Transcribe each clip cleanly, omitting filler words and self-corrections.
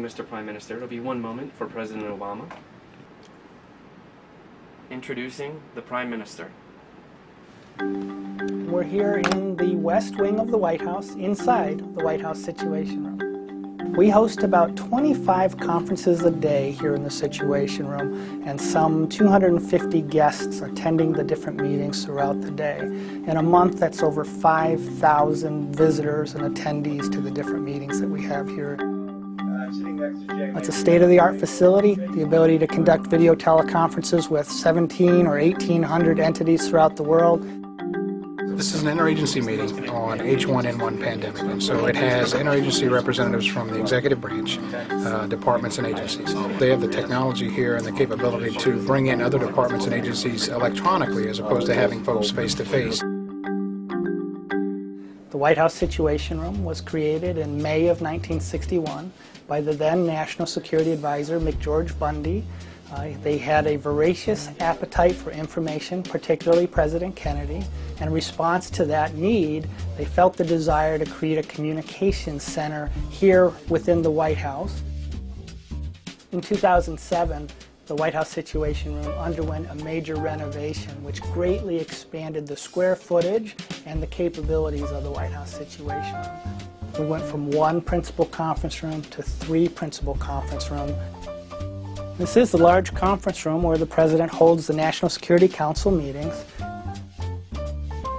Mr. Prime Minister. It'll be one moment for President Obama. Introducing the Prime Minister. We're here in the West Wing of the White House, inside the White House Situation Room. We host about 25 conferences a day here in the Situation Room, and some 250 guests attending the different meetings throughout the day. In a month, that's over 5,000 visitors and attendees to the different meetings that we have here. It's a state-of-the-art facility, the ability to conduct video teleconferences with 17 or 1,800 entities throughout the world. This is an interagency meeting on H1N1 pandemic, and so it has interagency representatives from the executive branch, departments and agencies. They have the technology here and the capability to bring in other departments and agencies electronically as opposed to having folks face-to-face. The White House Situation Room was created in May of 1961 by the then National Security Advisor, McGeorge Bundy. They had a voracious appetite for information, particularly President Kennedy. And in response to that need, they felt the desire to create a communications center here within the White House. In 2007, the White House Situation Room underwent a major renovation which greatly expanded the square footage and the capabilities of the White House Situation Room. We went from one principal conference room to 3 principal conference rooms. This is the large conference room where the President holds the National Security Council meetings.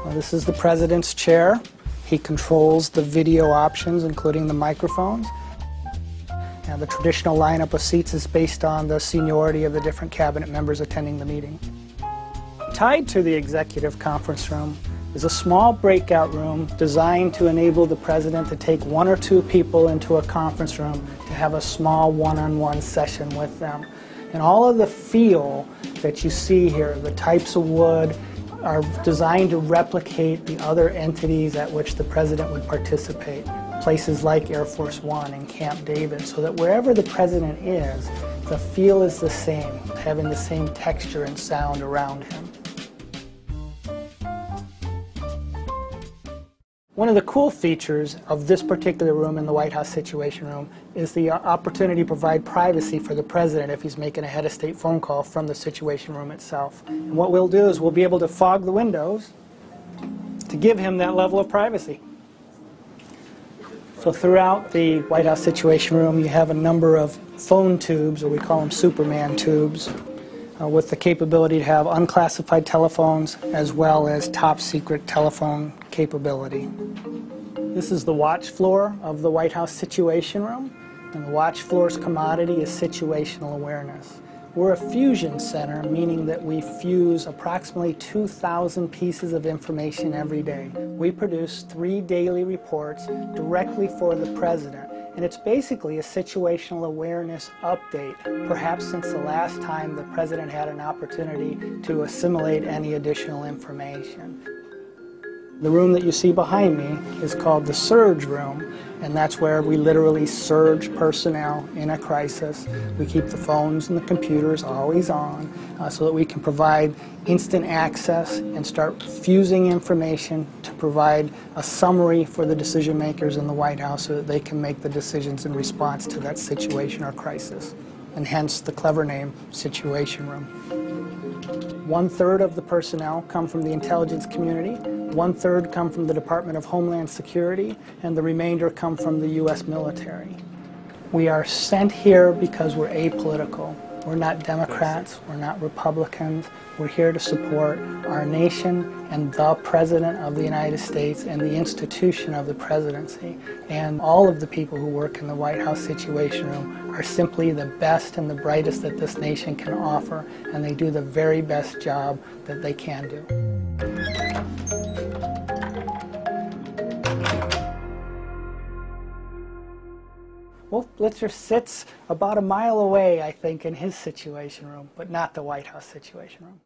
This is the President's chair. He controls the video options, including the microphones. And the traditional lineup of seats is based on the seniority of the different cabinet members attending the meeting. Tied to the executive conference room is a small breakout room designed to enable the President to take 1 or 2 people into a conference room to have a small one-on-one session with them. And all of the feel that you see here, the types of wood, are designed to replicate the other entities at which the President would participate. Places like Air Force One and Camp David, so that wherever the President is, the feel is the same, having the same texture and sound around him. One of the cool features of this particular room in the White House Situation Room is the opportunity to provide privacy for the President if he's making a head of state phone call from the Situation Room itself. And what we'll do is we'll be able to fog the windows to give him that level of privacy. So throughout the White House Situation Room, you have a number of phone tubes, or we call them Superman tubes, with the capability to have unclassified telephones as well as top secret telephone capability. This is the watch floor of the White House Situation Room, and the watch floor's commodity is situational awareness. We're a fusion center, meaning that we fuse approximately 2,000 pieces of information every day. We produce 3 daily reports directly for the President, and it's basically a situational awareness update, perhaps since the last time the President had an opportunity to assimilate any additional information. The room that you see behind me is called the surge room, and that's where we literally surge personnel in a crisis. We keep the phones and the computers always on so that we can provide instant access and start fusing information to provide a summary for the decision makers in the White House so that they can make the decisions in response to that situation or crisis, and hence the clever name Situation Room. 1/3 of the personnel come from the intelligence community, 1/3 come from the Department of Homeland Security, and the remainder come from the U.S. military. We are sent here because we're apolitical. We're not Democrats, we're not Republicans. We're here to support our nation and the President of the United States and the institution of the presidency. And all of the people who work in the White House Situation Room are simply the best and the brightest that this nation can offer, and they do the very best job that they can do. Well, Blitzer sits about a mile away, I think, in his Situation Room, but not the White House Situation Room.